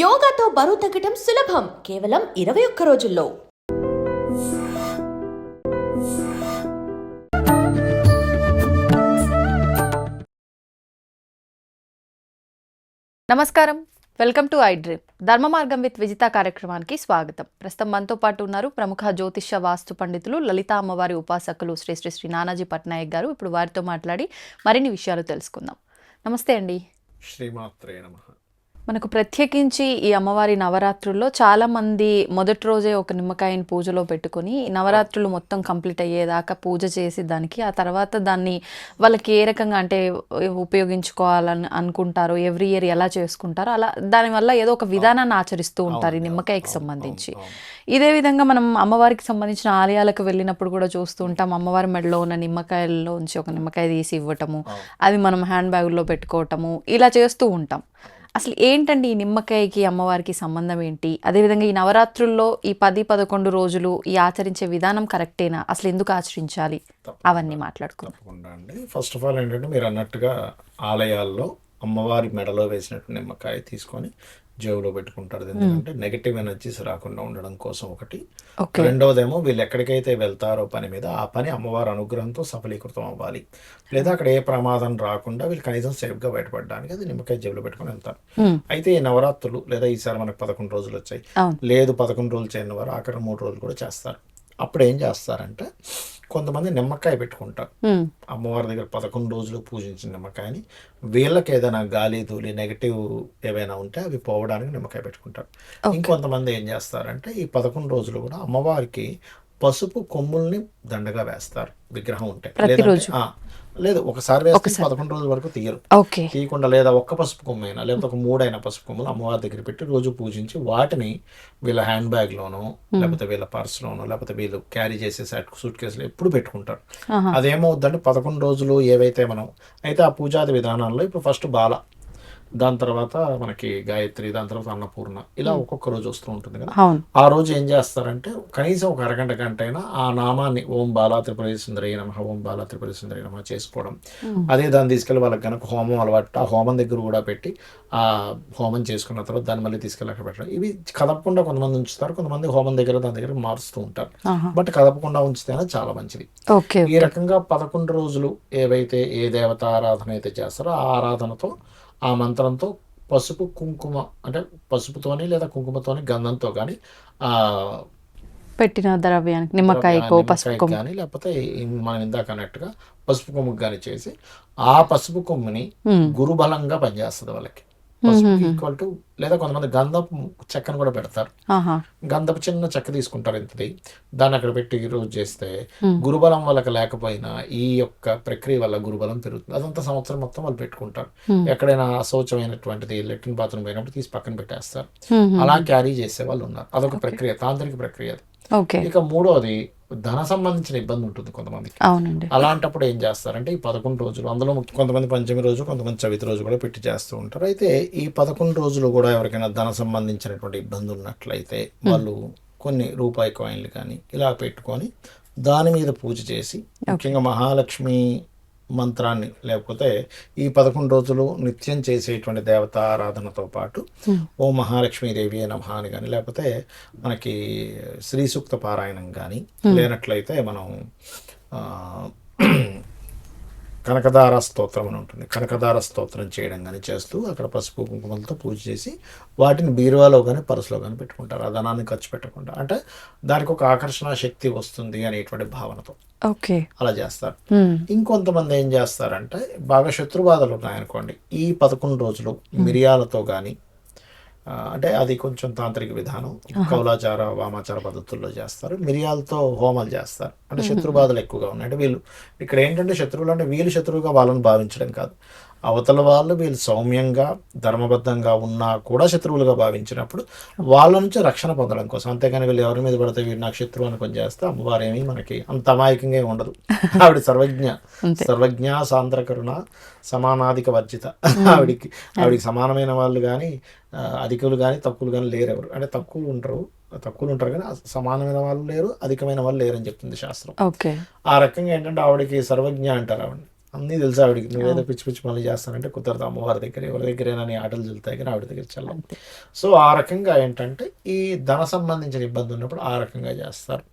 యోగాతో బరువు తగ్గటం సులభం కేవలం 21 రోజుల్లో. నమస్కారం, వెల్కమ్ టు ఐ డ్రీమ్. ధర్మ మార్గం విత్ విజిత కార్యక్రమానికి స్వాగతం. ప్రస్తుతం మనతో పాటు ఉన్నారు ప్రముఖ జ్యోతిష్య వాస్తు పండితులు, లలిత అమ్మవారి ఉపాసకులు శ్రీ శ్రీ శ్రీ నానాజీ పట్నాయక్ గారు. ఇప్పుడు వారితో మాట్లాడి మరిన్ని విషయాలు తెలుసుకుందాం. నమస్తే అండి. శ్రీమాత్రే నమః. మనకు ప్రత్యేకించి ఈ అమ్మవారి నవరాత్రుల్లో చాలా మంది మొదటి రోజే ఒక నిమ్మకాయని పూజలో పెట్టుకొని నవరాత్రులు మొత్తం కంప్లీట్ అయ్యేదాకా పూజ చేసి దానికి ఆ తర్వాత దాన్ని వాళ్ళకి ఏ రకంగా అంటే ఉపయోగించుకోవాలని అనుకుంటారో, ఎవ్రీ ఇయర్ ఎలా చేసుకుంటారో అలా దానివల్ల ఏదో ఒక విధానాన్ని ఆచరిస్తూ ఉంటారు ఈ నిమ్మకాయకి సంబంధించి. ఇదే విధంగా మనం అమ్మవారికి సంబంధించిన ఆలయాలకు వెళ్ళినప్పుడు కూడా చూస్తూ ఉంటాం. అమ్మవారి మెడలో ఉన్న నిమ్మకాయల్లోంచి ఒక నిమ్మకాయ తీసి ఇవ్వటము, అది మనం హ్యాండ్ బ్యాగుల్లో పెట్టుకోవటము, ఇలా చేస్తూ ఉంటాం. అసలు ఏంటండి ఈ నిమ్మకాయకి అమ్మవారికి సంబంధం ఏంటి? అదేవిధంగా ఈ నవరాత్రుల్లో ఈ 10-11 రోజులు ఈ ఆచరించే విధానం కరెక్టేనా? అసలు ఎందుకు ఆచరించాలి? అవన్నీ మాట్లాడుకుందాం. తప్పకుండా అండి. ఫస్ట్ ఆఫ్ ఆల్ ఏంటంటే మీరు అన్నట్టుగా ఆలయాల్లో అమ్మవారి మెడలో వేసినట్టు నిమ్మకాయ తీసుకొని జేబులో పెట్టుకుంటారు. ఎందుకంటే నెగటివ్ ఎనర్జీస్ రాకుండా ఉండడం కోసం ఒకటి. రెండవదేమో వీళ్ళు ఎక్కడికైతే వెళ్తారో పని మీద ఆ పని అమ్మవారి అనుగ్రహంతో సఫలీకృతం అవ్వాలి, లేదా అక్కడ ఏ ప్రమాదం రాకుండా వీళ్ళు కనీసం సేఫ్గా బయటపడడానికి అది నిమ్మకాయ జేబులో పెట్టుకొని వెళ్తారు. అయితే ఈ నవరాత్రులు లేదా ఈసారి మనకు 11 రోజులు వచ్చాయి, లేదు 11 రోజులు చేయని వారు ఆఖరి 3 రోజులు కూడా చేస్తారు. అప్పుడు ఏం చేస్తారంటే కొంతమంది నిమ్మకాయ పెట్టుకుంటారు. అమ్మవారి దగ్గర 11 రోజులు పూజించిన నిమ్మకాయని వీళ్ళకి ఏదైనా గాలి ధూళి నెగిటివ్ ఏవైనా ఉంటే అవి పోవడానికి నిమ్మకాయ పెట్టుకుంటారు. ఇంకొంతమంది ఏం చేస్తారంటే ఈ 11 రోజులు కూడా అమ్మవారికి పసుపు కొమ్ముల్ని దండగా వేస్తారు విగ్రహం ఉంటే. లేదు ఒకసారి వేస్తే 11 రోజుల వరకు తీయరు. తీయకుండా లేదా ఒక్క పసుపు కొమ్ము అయినా లేకపోతే ఒక 3 అయినా పసుపు కొమ్ములు అమ్మవారి దగ్గర పెట్టి రోజు పూజించి వాటిని వీళ్ళ హ్యాండ్ బ్యాగ్ లోనో లేకపోతే వీళ్ళ పర్స్ లోనో లేకపోతే వీళ్ళు క్యారీ చేసే సూట్ కేసులో ఎప్పుడు పెట్టుకుంటారు. అదేమవుద్దంటే 11 రోజులు ఏవైతే మనం అయితే ఆ పూజాది విధానాల్లో ఇప్పుడు ఫస్ట్ బాల, దాని తర్వాత మనకి గాయత్రి, దాని తర్వాత అన్నపూర్ణ, ఇలా ఒక్కొక్క రోజు వస్తూ ఉంటుంది కదా. ఆ రోజు ఏం చేస్తారంటే కనీసం ఒక అరగంట గంట అయినా ఆ నామాన్ని ఓం బాలా త్రిపుర సుందరయ్య నమః, ఓం బాలా త్రిపుర సుందరయ్య నమః చేసుకోవడం. అదే దాన్ని తీసుకెళ్ళి వాళ్ళకి కనుక హోమం అలవాటు, ఆ హోమం దగ్గర కూడా పెట్టి ఆ హోమం చేసుకున్న తర్వాత దాన్ని మళ్ళీ తీసుకెళ్ళి అక్కడ పెట్టడం. ఇవి కదపకుండా కొంతమంది ఉంచుతారు, కొంతమంది హోమం దగ్గర దాని దగ్గర మారుస్తూ ఉంటారు. బట్ కదపకుండా ఉంచితేనే చాలా మంచిది. ఈ రకంగా 11 రోజులు ఏవైతే ఏ దేవత ఆరాధన అయితే చేస్తారో ఆ ఆరాధనతో ఆ మంత్రంతో పసుపు కుంకుమ అంటే పసుపుతోని లేదా కుంకుమతోని గంధంతో కానీ పెట్టిన ద్రవ్యానికి నిమ్మకాయకో పసుపు కానీ లేకపోతే మనం ఇందాక అన్నట్టుగా పసుపు కొమ్ముకు కానీ చేసి ఆ పసుపు కొమ్ముని గురుబలంగా పనిచేస్తుంది వాళ్ళకి. పసుపు ఈక్వల్ టు లేదా కొంతమంది గంధపు చెక్కను కూడా పెడతారు. గంధపు చిన్న చెక్క తీసుకుంటారు ఇంతది, దాన్ని అక్కడ పెట్టి రోజు చేస్తే గురుబలం వాళ్ళకి లేకపోయినా ఈ యొక్క ప్రక్రియ వల్ల గురుబలం పెరుగుతుంది. అదంతా సంవత్సరం మొత్తం వాళ్ళు పెట్టుకుంటారు. ఎక్కడైనా అశౌచమైనటువంటిది లెట్రిన్ బాత్రూమ్ పోయినప్పుడు తీసి పక్కన పెట్టేస్తారు. అలా క్యారీ చేసే వాళ్ళు ఉన్నారు. అదొక ప్రక్రియ, తాంత్రిక ప్రక్రియ. ఇక మూడోది ధన సంబంధించిన ఇబ్బంది ఉంటుంది కొంతమందికి. అలాంటప్పుడు ఏం చేస్తారంటే ఈ 11 రోజులు, అందులో కొంతమంది పంచమి రోజు, కొంతమంది చవితి రోజు కూడా పెట్టి చేస్తూ ఉంటారు. అయితే ఈ 11 రోజులు కూడా ఎవరికైనా ధన సంబంధించినటువంటి ఇబ్బంది ఉన్నట్లయితే వాళ్ళు కొన్ని రూపాయి కాయిన్లు కానీ ఇలా పెట్టుకొని దాని మీద పూజ చేసి, ముఖ్యంగా మహాలక్ష్మి మంత్రాన్ని లేకపోతే ఈ 11 రోజులు నిత్యం చేసేటువంటి దేవత ఆరాధనతో పాటు ఓ మహాలక్ష్మీదేవి నమః అని కానీ లేకపోతే మనకి శ్రీ సూక్త పారాయణం కానీ లేనట్లయితే మనం కనకదార స్తోత్రం అని ఉంటుంది, కనకదార స్తోత్రం చేయడం కానీ చేస్తూ అక్కడ పసుపు కుంకుమలతో పూజ చేసి వాటిని బీరువాలో కానీ పర్సులో కానీ పెట్టుకుంటారు. ఆ ధనాన్ని ఖర్చు పెట్టకుండా, అంటే దానికి ఒక ఆకర్షణ శక్తి వస్తుంది అనేటువంటి భావనతో అలా చేస్తారు. ఇంకొంతమంది ఏం చేస్తారంటే బాగా శత్రుబాధలు ఉన్నాయనుకోండి, ఈ 11 రోజులు మిరియాలతో కానీ అంటే అది కొంచెం తాంత్రిక విధానం, కౌలాచార వామాచార పద్ధతుల్లో చేస్తారు. మిరియాలతో హోమాలు చేస్తారు. అంటే శత్రుబాధలు ఎక్కువగా ఉన్నాయి అంటే వీళ్ళు ఇక్కడ ఏంటంటే శత్రువులు అంటే వీళ్ళు శత్రువుగా వాళ్ళని భావించడం కాదు, అవతల వాళ్ళు వీళ్ళు సౌమ్యంగా ధర్మబద్ధంగా ఉన్నా కూడా శత్రువులుగా భావించినప్పుడు వాళ్ళ నుంచి రక్షణ పొందడం కోసం. అంతేగాని వీళ్ళు ఎవరి మీద పడితే వీళ్ళు నాకు శత్రువు అని కొని చేస్తే అమ్మవారేమీ మనకి అంత అమాయకంగా ఉండదు. ఆవిడ సర్వజ్ఞ సాంద్రకరుణ సమానాధిక వర్జిత. ఆవిడికి సమానమైన వాళ్ళు కానీ అధికులు కానీ తక్కువలు కానీ లేరు. ఎవరు అంటే తక్కువలు ఉంటారు కానీ సమానమైన వాళ్ళు లేరు, అధికమైన వాళ్ళు లేరు అని చెప్తుంది శాస్త్రం. ఆ రకంగా ఏంటంటే ఆవిడకి సర్వజ్ఞ అంటారు. ఆవిడ అన్నీ తెలుసు ఆవిడకి. నువ్వేదో పిచ్చి పిచ్చి పనులు చేస్తానంటే కుదరదు, అమ్మవారి దగ్గర ఎవరి దగ్గరైనా నీ ఆటలు చెల్తాయి కానీ ఆవిడ దగ్గర చల్లం. సో ఆ రకంగా ఏంటంటే ఈ ధన సంబంధించిన ఇబ్బంది ఉన్నప్పుడు ఆ రకంగా చేస్తారు.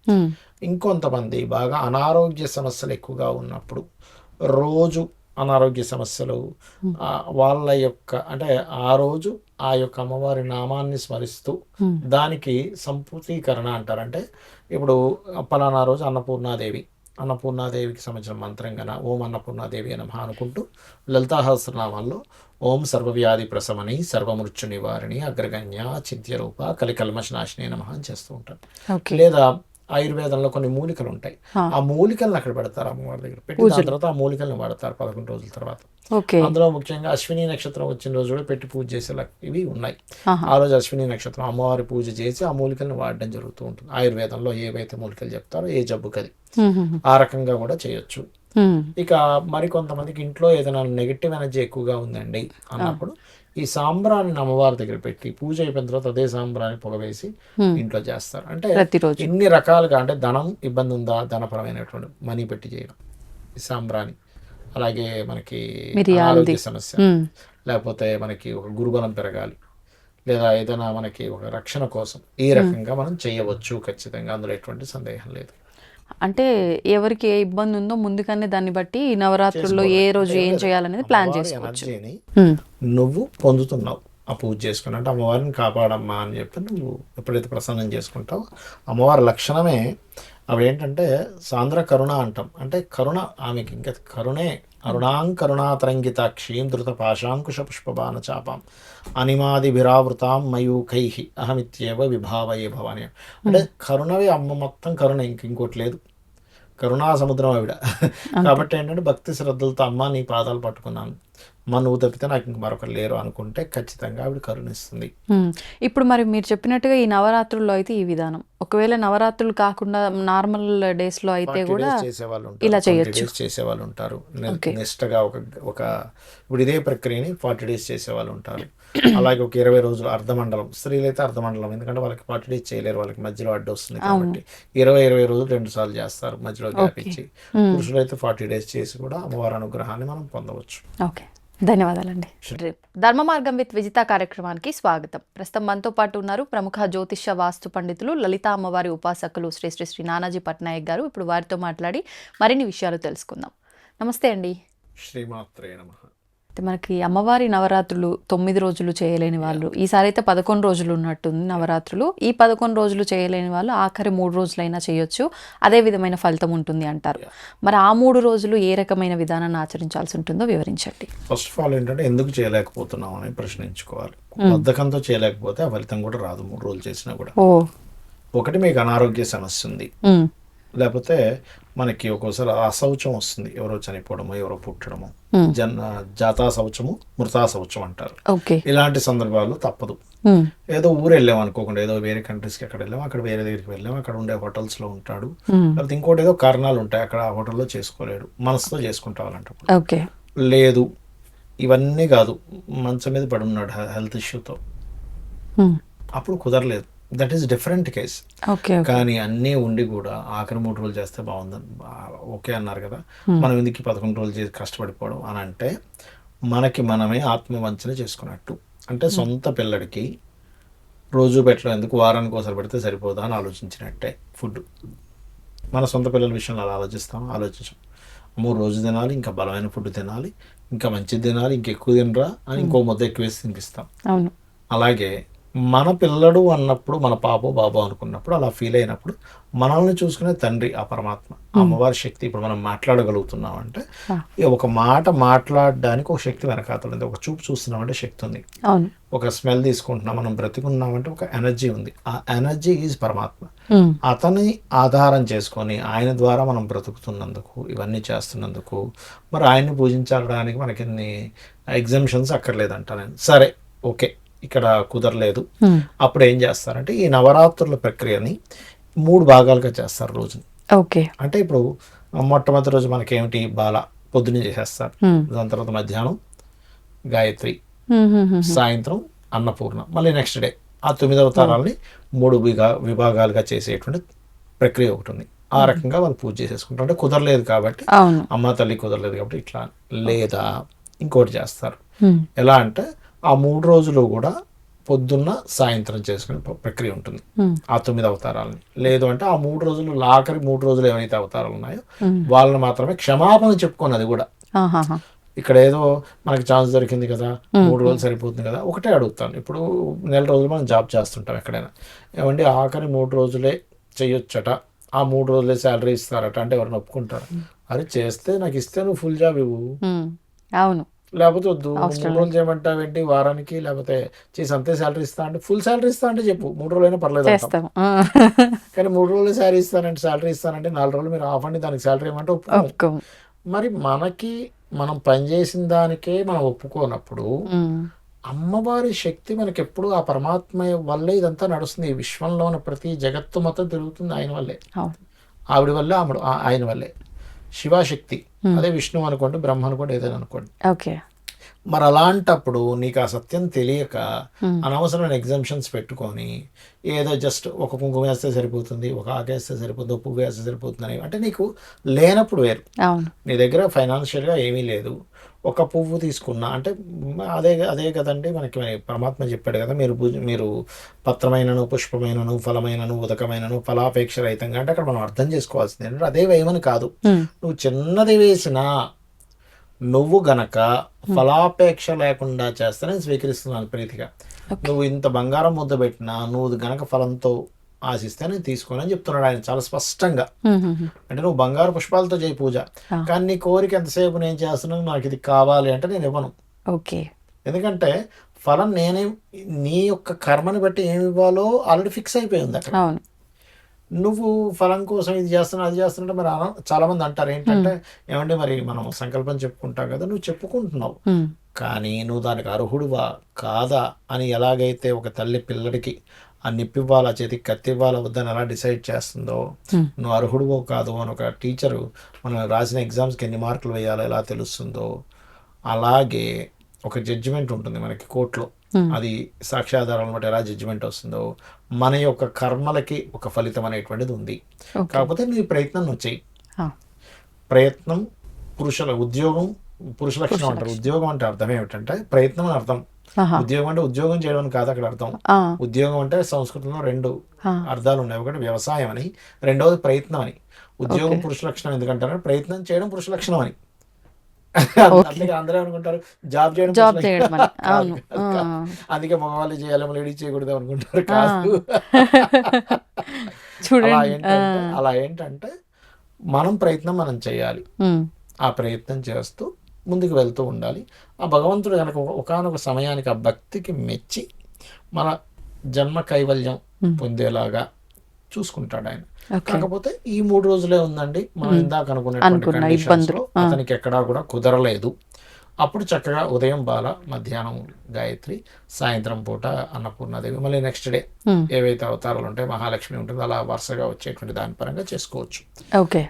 ఇంకొంతమంది బాగా అనారోగ్య సమస్యలు ఎక్కువగా ఉన్నప్పుడు రోజు అనారోగ్య సమస్యలు వాళ్ళ యొక్క అంటే ఆ రోజు ఆ యొక్క అమ్మవారి నామాన్ని స్మరిస్తూ దానికి సంపూర్తీకరణ అంటారంటే ఇప్పుడు పలానా రోజు అన్నపూర్ణాదేవికి సంబంధించిన మంత్రం గన ఓం అన్నపూర్ణాదేవి నమః అనుకుంటూ లలితా సహస్రనామాల్లో ఓం సర్వవ్యాధి ప్రశమని సర్వమృత్యు నివారిణి అగ్రగణ్య చింత్యరూప కలికల్మషనాశిని నమః అని చేస్తూ ఉంటారు. లేదా ఆయుర్వేదంలో కొన్ని మూలికలు ఉంటాయి, ఆ మూలికలను అక్కడ పెడతారు అమ్మవారి దగ్గర పెట్టి దాని తర్వాత ఆ మూలికలను వాడతారు 11 రోజుల తర్వాత. అందులో ముఖ్యంగా అశ్విని నక్షత్రం వచ్చిన రోజు కూడా పెట్టి పూజ చేసేలా ఇవి ఉన్నాయి. ఆ రోజు అశ్విని నక్షత్రం అమ్మవారి పూజ చేసి ఆ మూలికలను వాడడం జరుగుతూ ఉంటుంది. ఆయుర్వేదంలో ఏవైతే మూలికలు చెప్తారో ఏ జబ్బుకది ఆ రకంగా కూడా చేయొచ్చు. ఇక మరికొంతమందికి ఇంట్లో ఏదైనా నెగిటివ్ ఎనర్జీ ఎక్కువగా ఉందండి అన్నప్పుడు ఈ సాంబ్రాన్ని అమ్మవారి దగ్గర పెట్టి పూజ అయిపోయిన తర్వాత అదే సాంబ్రాన్ని పొగవేసి ఇంట్లో చేస్తారు. అంటే ఇన్ని రకాలుగా అంటే ధనం ఇబ్బంది ఉందా, ధనపరమైనటువంటి మనీ పెట్టి చేయడం ఈ సాంబ్రాన్ని. అలాగే మనకి ఆరోగ్య సమస్య, లేకపోతే మనకి ఒక గురుబలం పెరగాలి, లేదా ఏదైనా మనకి ఒక రక్షణ కోసం ఈ రకంగా మనం చేయవచ్చు ఖచ్చితంగా, అందులో ఎటువంటి సందేహం లేదు. అంటే ఎవరికి ఏ ఇబ్బంది ఉందో ముందుగానే దాన్ని బట్టి నవరాత్రుల్లో ఏ రోజు ఏం చేయాలనేది ప్లాన్ చేసుకోవచ్చు. ఎనర్జీని నువ్వు పొందుతున్నావు ఆ పూజ చేసుకుని, అంటే అమ్మవారిని కాపాడమ్మా అని చెప్పి నువ్వు ఎప్పుడైతే ప్రసన్నం చేసుకుంటావో అమ్మవారి లక్షణమే అవి ఏంటంటే సాంద్ర కరుణ అంటాం. అంటే కరుణ ఆమెకి ఇంకా కరుణే. అరుణాంకరుణాతరంగితాక్షీం ధృత పాశాంకుశ పుష్పబాణ చాపాం అనిమాదిభిరావృతాం మయూఖై అహమిత్యేవ విభావయే భవాని. అంటే కరుణవే అమ్మ, మొత్తం కరుణ, ఇంకోటి లేదు. కరుణా సముద్రం ఆవిడ. కాబట్టి ఏంటంటే భక్తి శ్రద్ధలతో అమ్మ నీ పాదాలు పట్టుకున్నాను, నువ్వు తప్పితే నాకు ఇంక మరొకరు లేరు అనుకుంటే ఖచ్చితంగా ఆవిడ కరుణిస్తుంది. ఇప్పుడు మరి మీరు చెప్పినట్టుగా ఈ నవరాత్రుల్లో అయితే ఈ విధానం, ఒకవేళ నవరాత్రులు కాకుండా నార్మల్ డేస్ లో అయితే కూడా ఇలా చేయొచ్చు, చేసేవాళ్ళు ఉంటారు. నిష్టగా ఒక ఇప్పుడు ఇదే ప్రక్రియని 40 days చేసేవాళ్ళు ఉంటారు. అలాగే ఒక 20 రోజులు అర్ధమండలం, స్త్రీలైతే అర్ధమండలం, ఎందుకంటే వాళ్ళకి 40 days చేయలేరు, వాళ్ళకి మధ్యలో అడ్డు వస్తుంది కాబట్టి 20 రోజులు 2 సార్లు చేస్తారు మధ్యలో గ్యాప్ ఇచ్చి. పురుషులైతే 40 days చేసి కూడా అమ్మవారి అనుగ్రహాన్ని మనం పొందవచ్చు. ఓకే, ధన్యవాదాలండి. ధర్మ మార్గం విత్ విజిత కార్యక్రమానికి స్వాగతం. ప్రస్తుతం మనతో పాటు ఉన్నారు ప్రముఖ జ్యోతిష్య వాస్తు పండితులు లలితా అమ్మవారి ఉపాసకులు శ్రీ శ్రీ శ్రీ నానాజీ పట్నాయక్ గారు. ఇప్పుడు వారితో మాట్లాడి మరిన్ని విషయాలు తెలుసుకుందాం. నమస్తే అండి. శ్రీమాత్రే నమః. మనకి అమ్మవారి నవరాత్రులు 9 రోజులు చేయలేని వాళ్ళు, ఈసారి అయితే 11 రోజులు ఉన్నట్టుంది నవరాత్రులు. ఈ 11 రోజులు చేయలేని వాళ్ళు ఆఖరి 3 రోజులైనా చేయొచ్చు, అదే విధమైన ఫలితం ఉంటుంది అంటారు. మరి ఆ 3 రోజులు ఏ రకమైన విధానాన్ని ఆచరించాల్సి ఉంటుందో వివరించండి. ఫస్ట్ ఆఫ్ ఆల్ ఏంటంటే ఎందుకు చేయలేకపోతున్నాం అని ప్రశ్నించుకోవాలి. బద్ధకంతో చేయలేకపోతే ఆ ఫలితం కూడా రాదు 3 రోజులు చేసినా కూడా. ఒకటి మీకు అనారోగ్య సమస్య ఉంది, లేకపోతే మనకి ఒక్కోసారి అశౌచం వస్తుంది, ఎవరో చనిపోవడము ఎవరో పుట్టడము, జాతా శౌచము మృతా శౌచం అంటారు. ఇలాంటి సందర్భాలు తప్పదు. ఏదో ఊరు వెళ్ళాం అనుకోకుండా, ఏదో వేరే కంట్రీస్కి ఎక్కడ వెళ్ళాం, అక్కడ వేరే దగ్గరికి వెళ్ళాం, అక్కడ ఉండే హోటల్స్ లో ఉంటాడు, లేకపోతే ఇంకోటి ఏదో కారణాలు ఉంటాయి అక్కడ ఆ హోటల్లో చేసుకోలేడు, మనసుతో చేసుకుంటావాలంటే లేదు. ఇవన్నీ కాదు, మంచం మీద పడి ఉన్నాడు హెల్త్ ఇష్యూతో, అప్పుడు కుదరలేదు, దట్ ఈస్ డిఫరెంట్ కేస్. కానీ అన్నీ ఉండి కూడా ఆఖరి 3 రోజులు చేస్తే బాగుందని ఓకే అన్నారు కదా, మనం ఎందుకు 11 రోజులు చేసి కష్టపడిపోవడం అని అంటే మనకి మనమే ఆత్మవంచన చేసుకున్నట్టు. అంటే సొంత పిల్లడికి రోజు పెట్టడం ఎందుకు, వారానికి ఒకసారి పెడితే సరిపోదా అని ఆలోచించినట్టే. ఫుడ్ మన సొంత పిల్లల విషయంలో అలా ఆలోచించాం. 3 రోజులు తినాలి, ఇంకా బలమైన ఫుడ్ తినాలి, ఇంకా మంచిది తినాలి, ఇంకెక్కువ తినరా అని ఇంకో ముద్ద ఎక్కువ వేసి తినిపిస్తాం. అలాగే మన పిల్లడు అన్నప్పుడు, మన పాపో బాబో అనుకున్నప్పుడు, అలా ఫీల్ అయినప్పుడు మనల్ని చూసుకునే తండ్రి ఆ పరమాత్మ, అమ్మవారి శక్తి. ఇప్పుడు మనం మాట్లాడగలుగుతున్నాం అంటే ఒక మాట మాట్లాడడానికి ఒక శక్తి వెనకాతలు ఉంది, ఒక చూపు చూస్తున్నామంటే శక్తి ఉంది, ఒక స్మెల్ తీసుకుంటున్నాం, మనం బ్రతికున్నామంటే ఒక ఎనర్జీ ఉంది. ఆ ఎనర్జీ ఈజ్ పరమాత్మ. అతని ఆధారం చేసుకొని ఆయన ద్వారా మనం బ్రతుకుతున్నందుకు, ఇవన్నీ చేస్తున్నందుకు మరి ఆయన్ని పూజించడానికి మనకి ఎన్ని ఎగ్జామ్షన్స్ అక్కర్లేదంట నేను. సరే ఓకే, ఇక్కడ కుదరలేదు, అప్పుడు ఏం చేస్తారంటే ఈ నవరాత్రుల ప్రక్రియని 3 భాగాలుగా చేస్తారు రోజుని. అంటే ఇప్పుడు మొట్టమొదటి రోజు మనకేమిటి, బాల పొద్దున్నే చేసేస్తారు, దాని తర్వాత మధ్యాహ్నం గాయత్రి, సాయంత్రం అన్నపూర్ణ, మళ్ళీ నెక్స్ట్ డే ఆ 9 అవతారాలని 3 విభాగాలుగా చేసేటువంటి ప్రక్రియ ఒకటి ఉంది. ఆ రకంగా వాళ్ళు పూజ చేసేసుకుంటారు. అంటే కుదరలేదు కాబట్టి, అవును. అమ్మ తల్లి కుదరలేదు కాబట్టి ఇట్లా. లేదా ఇంకోటి చేస్తారు. ఉమ్, ఎలా అంటే ఆ 3 రోజులు కూడా పొద్దున్న సాయంత్రం చేసుకునే ప్రక్రియ ఉంటుంది ఉమ్, ఆ 9 అవతారాలని. లేదు అంటే ఆ 3 రోజులు ఆఖరి 3 రోజులు ఏవైతే అవతారాలు ఉన్నాయో ఉమ్, వాళ్ళని మాత్రమే క్షమాపణ చెప్పుకొని, అది కూడా ఆహాహా. ఇక్కడ ఏదో మనకి ఛాన్స్ దొరికింది కదా, 3 రోజులు సరిపోతుంది కదా, ఒకటే అడుగుతాను. ఇప్పుడు నెల రోజులు మనం జాబ్ చేస్తుంటాం ఎక్కడైనా, ఏమండి ఆఖరి 3 రోజులే చెయ్యొచ్చట, ఆ 3 రోజులే శాలరీ ఇస్తారట అంటే ఎవరైనా ఒప్పుకుంటారు? అరే చేస్తే నాకు ఇస్తే నువ్వు ఫుల్ జాబ్ ఇవ్వు, ఉమ్, అవును. లేకపోతే వద్దు. నువ్వు అవసరం 3 రోజులు చేయమంటావేంటి వారానికి, లేకపోతే చేసి అంతే శాలరీ ఇస్తా అంటే, ఫుల్ శాలరీ ఇస్తా అంటే చెప్పు, 3 రోజులు అయినా పర్లేదు అంటాం. చేస్తాం. కానీ 3 రోజులు శాలరీ ఇస్తానంటే 4 రోజులు మీరు ఆఫ్ అండి దానికి శాలరీ ఇవ్వమంటే ఒప్పుకోము. ఒప్పుకోము. మరి మనకి మనం పనిచేసిన దానికే మనం ఒప్పుకోనప్పుడు, ఉమ్, అమ్మవారి శక్తి మనకి ఎప్పుడు ఆ పరమాత్మ వల్లే ఇదంతా నడుస్తుంది. ఈ విశ్వంలో ఉన్న ప్రతి జగత్తు మొత్తం తిరుగుతుంది ఆయన వల్లే, అవును. ఆవిడ వల్లే, ఆయన వల్లే. శివశక్తి, అదే విష్ణు అనుకోండి, బ్రహ్మ అనుకోండి, ఏదైనా అనుకోండి. ఓకే. మరి అలాంటప్పుడు నీకు ఆ సత్యం తెలియక అనవసరమైన ఎగ్జామ్షన్స్ పెట్టుకొని ఏదో జస్ట్ ఒక కుంకుమ వేస్తే సరిపోతుంది, ఒక ఆకేస్తే సరిపోతుంది, ఒక పువ్వు వేస్తే సరిపోతుంది అని అంటే నీకు లేనప్పుడు వేరు. అవును. నీ దగ్గర ఫైనాన్షియల్గా ఏమీ లేదు, ఒక పువ్వు తీసుకున్నా అంటే అదే కదండి మనకి పరమాత్మ చెప్పాడు కదా, మీరు పత్రమైనను, పుష్పమైనను, ఫలమైనను, ఉదకమైనను ఫలాపేక్ష రహితంగా. అంటే అక్కడ మనం అర్థం చేసుకోవాల్సింది ఏంటంటే అదే వేయమని కాదు, నువ్వు చిన్నది వేసినా నువ్వు గనక ఫలాపేక్ష లేకుండా చేస్తే నేను స్వీకరిస్తున్నాను ప్రీతిగా. నువ్వు ఇంత బంగారం ముద్ద పెట్టినా నువ్వు గనక ఫలంతో ఆశిస్తే నేను తీసుకోని అని చెప్తున్నాడు ఆయన చాలా స్పష్టంగా. అంటే నువ్వు బంగారు పుష్పాలతో చేయి పూజ, కానీ నీ కోరిక ఎంతసేపు నేను చేస్తున్నాను, నాకు ఇది కావాలి అంటే నేను ఇవ్వను. ఓకే. ఎందుకంటే ఫలం నేనే, నీ యొక్క కర్మని బట్టి ఏమి ఇవ్వాలో ఆల్రెడీ ఫిక్స్ అయిపోయింది అక్కడ. అవును. నువ్వు ఫలం కోసం ఇది చేస్తున్నా అది చేస్తున్నా మరి చాలా మంది అంటారు ఏంటంటే, ఏమంటే మరి మనం సంకల్పం చెప్పుకుంటాం కదా, నువ్వు చెప్పుకుంటున్నావు కానీ నువ్వు దానికి అర్హుడువా కాదా అని ఎలాగైతే ఒక తల్లి పిల్లడికి ఆ నిప్పివ్వాలా, చేతికి కత్తివ్వాలా వద్దని ఎలా డిసైడ్ చేస్తుందో, నువ్వు అర్హుడువో కాదు అని ఒక టీచరు మనం రాసిన ఎగ్జామ్స్కి ఎన్ని మార్కులు వేయాలో ఎలా తెలుస్తుందో, అలాగే ఒక జడ్జిమెంట్ ఉంటుంది మనకి కోర్టులో, అది సాక్ష్యాధారాలను బట్టి ఎలా జడ్జిమెంట్ వస్తుందో మన యొక్క కర్మలకి ఒక ఫలితం అనేటువంటిది ఉంది. కాకపోతే నీ ప్రయత్నం నువ్వు చెయ్యి. ప్రయత్నం ఉద్యోగం పురుష లక్షణం అంటారు. ఉద్యోగం అంటే అర్థం ఏమిటంటే ప్రయత్నం అని అర్థం. ఉద్యోగం అంటే ఉద్యోగం చేయడం అని కాదు అక్కడ అర్థం. ఉద్యోగం అంటే సంస్కృతంలో 2 అర్థాలు ఉన్నాయి, ఒకటి వ్యవసాయం అని, రెండవది ప్రయత్నం అని. ఉద్యోగం పురుష లక్షణం ఎందుకంటారు, ప్రయత్నం చేయడం పురుష లక్షణం అని. అందుకే అందరూ అనుకుంటారు జాబ్ చేయడం, అందుకే మగవాళ్ళు చేయాలి లేడీ చేయకూడదు అనుకుంటారు. కాదు, అలా ఏంటంటే మనం ప్రయత్నం మనం చేయాలి, ఆ ప్రయత్నం చేస్తూ ముందుకు వెళ్తూ ఉండాలి. ఆ భగవంతుడు కనుక ఒకానొక సమయానికి ఆ భక్తికి మెచ్చి మన జన్మ కైవల్యం పొందేలాగా చూసుకుంటాడు ఆయన. కాకపోతే ఈ 3 రోజులే ఉందండి, మనం ఇందాక అనుకున్నటువంటి కండిషన్స్ లో అతనికి ఎక్కడా కూడా కుదరలేదు. అప్పుడు చక్కగా ఉదయం బాల, మధ్యాహ్నం గాయత్రి, సాయంత్రం పూట అన్నపూర్ణాదేవి, మళ్ళీ నెక్స్ట్ డే ఏవైతే అవతారాలు ఉంటాయి, మహాలక్ష్మి ఉంటుంది, అలా వరుసగా వచ్చేటువంటి దాని పరంగా చేసుకోవచ్చు. ఓకే.